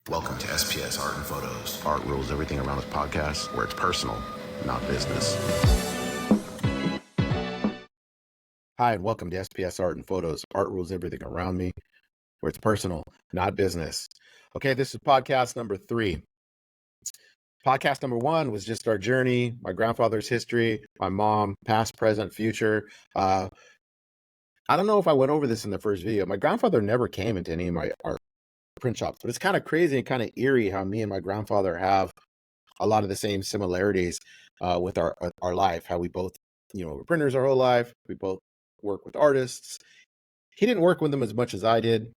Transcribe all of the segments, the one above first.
Welcome to SPS Art and Photos. Art rules everything around this podcast, where it's personal, not business. Hi, and welcome to SPS Art and Photos. Art rules everything around me, where it's personal, not business. Okay, this is podcast number 3. Podcast number 1 was just our journey, my grandfather's history, my mom, past, present, future. I don't know if I went over this in the first video. My grandfather never came into any of my art print shops, but it's kind of crazy and kind of eerie how me and my grandfather have a lot of the same similarities with our life, how we both, were printers our whole life. We both work with artists. He didn't work with them as much as I did,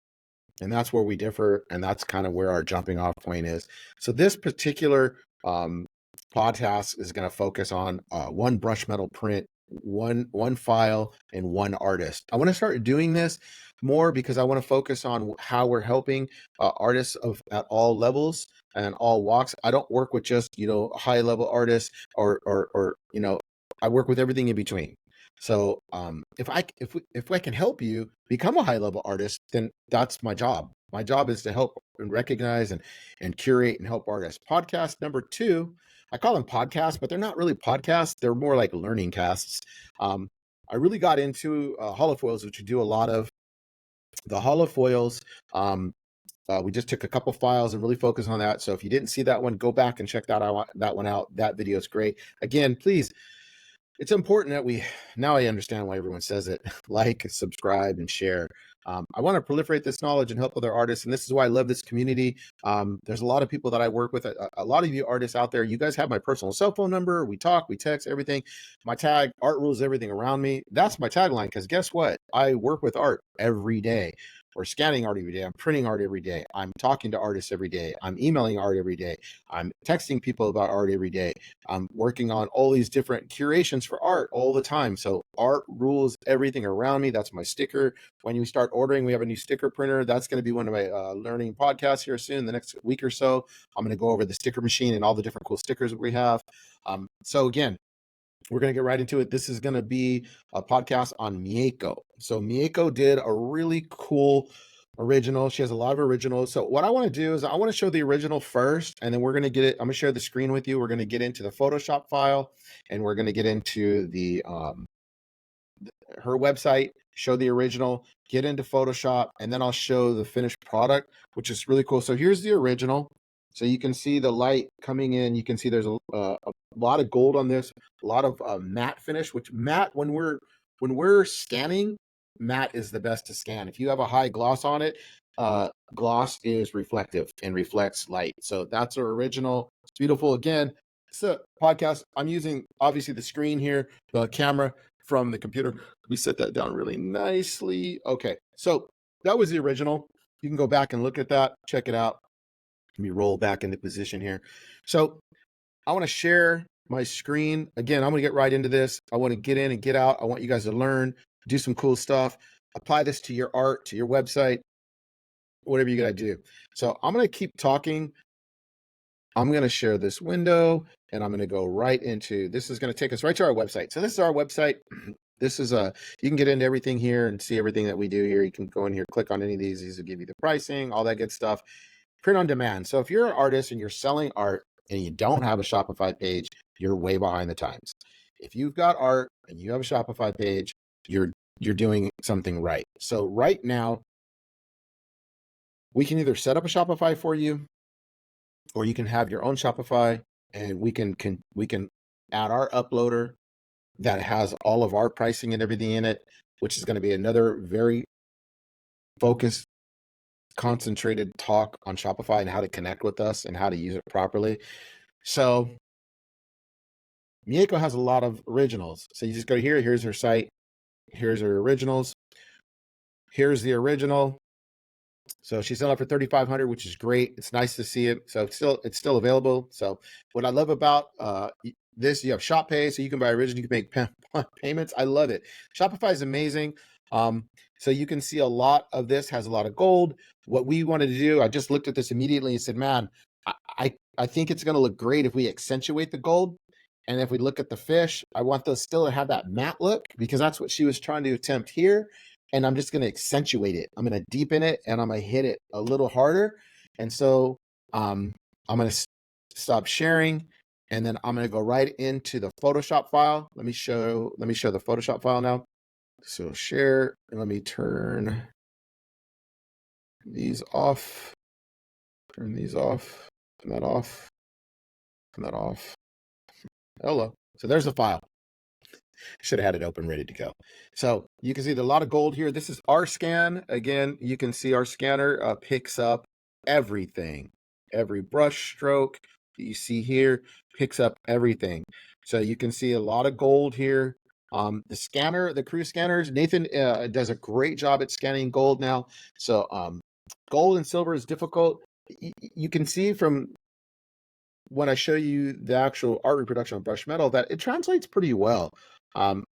and that's where we differ, and that's kind of where our jumping off point is. So this particular podcast is going to focus on one brush metal print, one file, and one artist. I want to start doing this more because I want to focus on how we're helping artists at all levels and all walks. I don't work with just high level artists or I work with everything in between. So if I can help you become a high level artist, then that's my job. My job is to help and recognize and curate and help artists. Podcast number 2, I call them podcasts, but they're not really podcasts. They're more like learning casts. I really got into holofoils, which we do a lot of. The holofoils, we just took a couple files and really focus on that. So if you didn't see that one, go back and check that one out. That video is great. Again, please, it's important that now I understand why everyone says it, like, subscribe, and share. I want to proliferate this knowledge and help other artists. And this is why I love this community. There's a lot of people that I work with, a lot of you artists out there. You guys have my personal cell phone number. We talk, we text, everything. My tag, art rules everything around me. That's my tagline, because guess what? I work with art every day. We're scanning art every day. I'm printing art every day. I'm talking to artists every day. I'm emailing art every day. I'm texting people about art every day. I'm working on all these different curations for art all the time. So art rules everything around me. That's my sticker. When you start ordering, we have a new sticker printer. That's going to be one of my learning podcasts here soon, the next week or so. I'm going to go over the sticker machine and all the different cool stickers that we have. So again, we're going to get right into it. This is going to be a podcast on Mieko. So Mieko did a really cool original. She has a lot of originals. So what I want to do is I want to show the original first, and then we're going to get it. I'm going to share the screen with you. We're going to get into the Photoshop file, and we're going to get into the her website, show the original, get into Photoshop, and then I'll show the finished product, which is really cool. So here's the original. So you can see the light coming in. You can see there's a lot of gold on this, a lot of matte finish, which matte, when we're scanning, matte is the best to scan. If you have a high gloss on it, gloss is reflective and reflects light. So that's our original. It's beautiful. Again, it's a podcast. I'm using, obviously, the screen here, the camera from the computer. We set that down really nicely. Okay, so that was the original. You can go back and look at that, check it out. Let me roll back into position here. So I want to share my screen. Again, I'm going to get right into this. I want to get in and get out. I want you guys to learn, do some cool stuff, apply this to your art, to your website, whatever you got to do. So I'm going to keep talking. I'm going to share this window, and I'm going to go right into, this is going to take us right to our website. So this is our website. This is you can get into everything here and see everything that we do here. You can go in here, click on any of these. These will give you the pricing, all that good stuff. Print on demand. So if you're an artist and you're selling art and you don't have a Shopify page, you're way behind the times. If you've got art and you have a Shopify page, you're doing something right. So right now, we can either set up a Shopify for you, or you can have your own Shopify, and we can add our uploader that has all of our pricing and everything in it, which is going to be another very focused, concentrated talk on Shopify and how to connect with us and how to use it properly. So Mieko has a lot of originals. So you just go here, here's her site, here's her originals, here's the original. So she's selling for $3,500, which is great. It's nice to see it. So it's still available. So what I love about this, you have Shop Pay, so you can buy original, you can make payments. I love it. Shopify is amazing. So you can see a lot of this has a lot of gold. What we wanted to do, I just looked at this immediately and said, man, I think it's going to look great if we accentuate the gold. And if we look at the fish, I want those still to have that matte look, because that's what she was trying to attempt here. And I'm just going to accentuate it. I'm going to deepen it, and I'm going to hit it a little harder. And so I'm going to stop sharing, and then I'm going to go right into the Photoshop file. Let me show the Photoshop file now. So share, and let me turn these off, turn these off, turn that off, turn that off. Hello. So there's the file. Should have had it open, ready to go. So you can see a lot of gold here. This is our scan. Again, you can see our scanner picks up everything. Every brush stroke that you see here picks up everything. So you can see a lot of gold here. The scanner, the crew scanners, Nathan does a great job at scanning gold now. So gold and silver is difficult. You can see from when I show you the actual art reproduction of brush metal that it translates pretty well.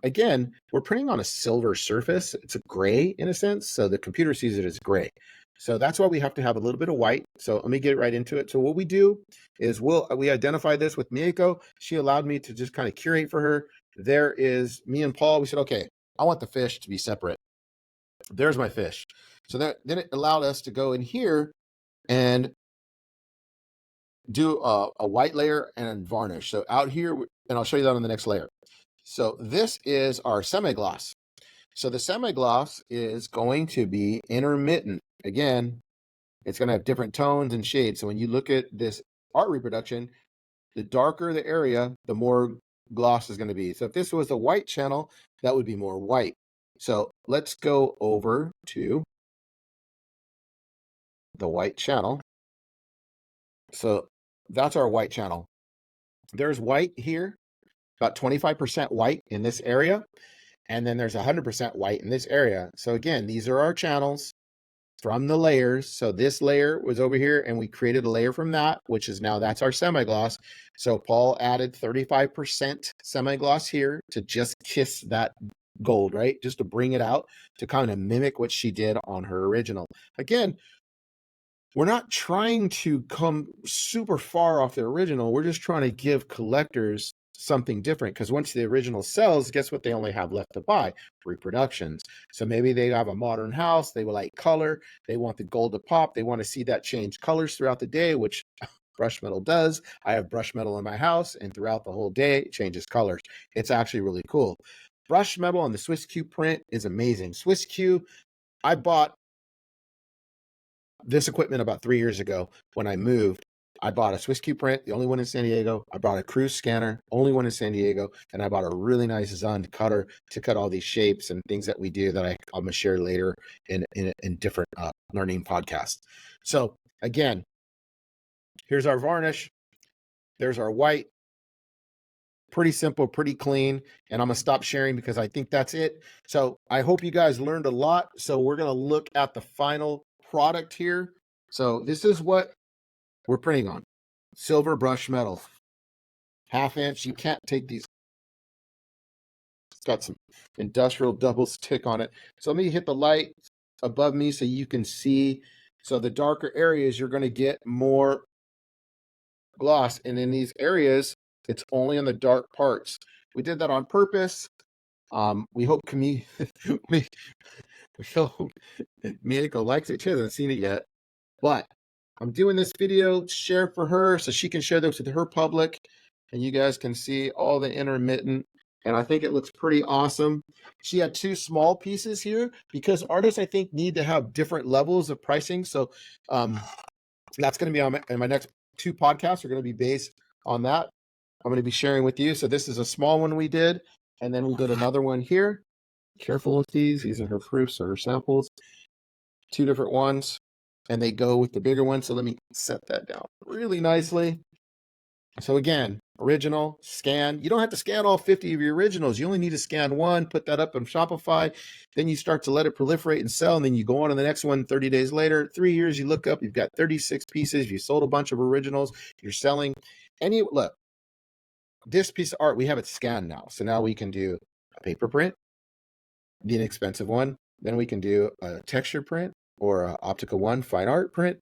Again, we're printing on a silver surface. It's a gray in a sense, so the computer sees it as gray. So that's why we have to have a little bit of white. So let me get right into it. So what we do is we identify this with Mieko. She allowed me to just kind of curate for her. There is me and Paul. We said, okay, I want the fish to be separate. There's my fish. So then it allowed us to go in here and do a white layer and varnish. So out here, and I'll show you that on the next layer. So this is our semi-gloss. So the semi-gloss is going to be intermittent. Again, it's going to have different tones and shades. So when you look at this art reproduction, the darker the area, the more gloss is going to be. So if this was a white channel, that would be more white. So let's go over to the white channel. So that's our white channel. There's white here, about 25% white in this area. And then there's 100% white in this area. So again, these are our channels from the layers. So this layer was over here and we created a layer from that, which is now that's our semi-gloss. So Paul added 35% semi-gloss here to just kiss that gold, right? Just to bring it out to kind of mimic what she did on her original. Again, we're not trying to come super far off the original. We're just trying to give collectors something different, because once the original sells, guess what they only have left to buy? Reproductions. So maybe they have a modern house, they like color, they want the gold to pop, they want to see that change colors throughout the day, which brush metal does. I have brush metal in my house, and throughout the whole day it changes colors. It's actually really cool. Brush metal on the Swiss Q print is amazing. Swiss Q, I bought this equipment about 3 years ago. When I moved, I bought a Swiss Q print, the only one in San Diego. I bought a cruise scanner, only one in San Diego. And I bought a really nice Zund cutter to cut all these shapes and things that we do that I'm going to share later in different learning podcasts. So again, here's our varnish. There's our white. Pretty simple, pretty clean. And I'm going to stop sharing because I think that's it. So I hope you guys learned a lot. So we're going to look at the final product here. So this is what we're printing on. Silver brush metal, 1/2 inch. You can't take these. It's got some industrial double stick on it. So let me hit the light above me so you can see. So the darker areas, you're going to get more gloss. And in these areas, it's only on the dark parts. We did that on purpose. We hope Mieko likes it. She hasn't seen it yet, but I'm doing this video to share for her so she can share this with her public, and you guys can see all the intermittent, and I think it looks pretty awesome. She had 2 small pieces here because artists, I think, need to have different levels of pricing. So that's going to be on my next 2 podcasts are going to be based on that. I'm going to be sharing with you. So this is a small one we did, and then we did another one here. Careful with these. These are her proofs or her samples. 2 different ones, and they go with the bigger one. So let me set that down really nicely. So again, original, scan. You don't have to scan all 50 of your originals. You only need to scan one, put that up on Shopify. Then you start to let it proliferate and sell. And then you go on to the next one 30 days later. 3 years, you look up, you've got 36 pieces. You sold a bunch of originals. You're selling. Look, this piece of art, we have it scanned now. So now we can do a paper print, the inexpensive one. Then we can do a texture print or a Optica 1 fine art print.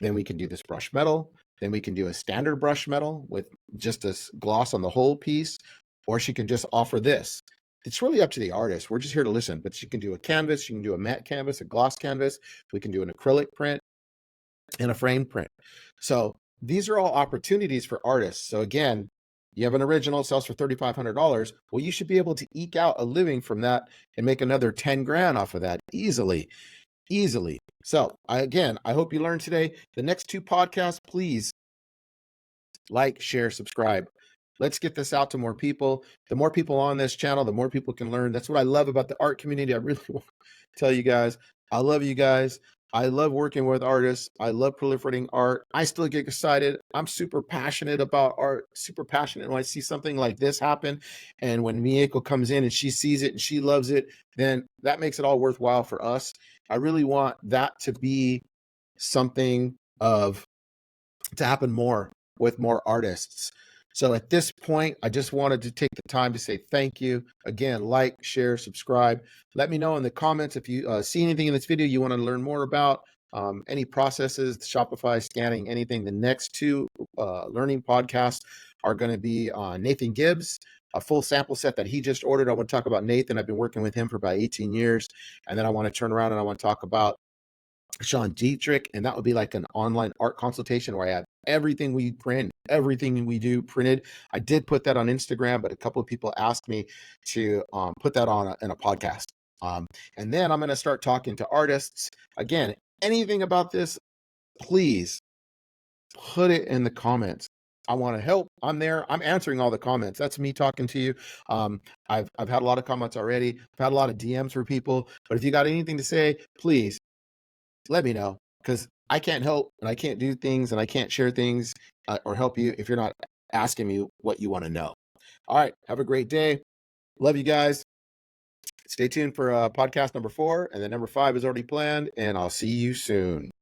Then we can do this brush metal. Then we can do a standard brush metal with just a gloss on the whole piece, or she can just offer this. It's really up to the artist. We're just here to listen, but she can do a canvas. You can do a matte canvas, a gloss canvas. We can do an acrylic print. and a frame print. So these are all opportunities for artists. So again, you have an original sells for $3,500. Well, you should be able to eke out a living from that and make another 10 grand off of that easily. So I hope you learned today. The next 2 podcasts, please like, share, subscribe. Let's get this out to more people. The more people on this channel, the more people can learn. That's what I love about the art community. I really want to tell you guys, I love you guys. I love working with artists. I love proliferating art. I still get excited. I'm super passionate about art, super passionate when I see something like this happen. And when Mieko comes in and she sees it and she loves it, then that makes it all worthwhile for us. I really want that to be something to happen more with more artists. So at this point, I just wanted to take the time to say thank you. Again, like, share, subscribe. Let me know in the comments if you see anything in this video you want to learn more about, any processes, Shopify, scanning, anything. The next 2 learning podcasts are going to be Nathan Gibbs, a full sample set that he just ordered. I want to talk about Nathan. I've been working with him for about 18 years. And then I want to turn around and I want to talk about Sean Dietrich, and that would be like an online art consultation where I have everything we print, everything we do printed. I did put that on Instagram, but a couple of people asked me to put that on in a podcast. And then I'm going to start talking to artists. Again, anything about this, please put it in the comments. I want to help. I'm there. I'm answering all the comments. That's me talking to you. I've had a lot of comments already. I've had a lot of DMs for people. But if you got anything to say, please let me know, because I can't help and I can't do things and I can't share things or help you if you're not asking me what you want to know. All right. Have a great day. Love you guys. Stay tuned for podcast number 4, and then number 5 is already planned, and I'll see you soon.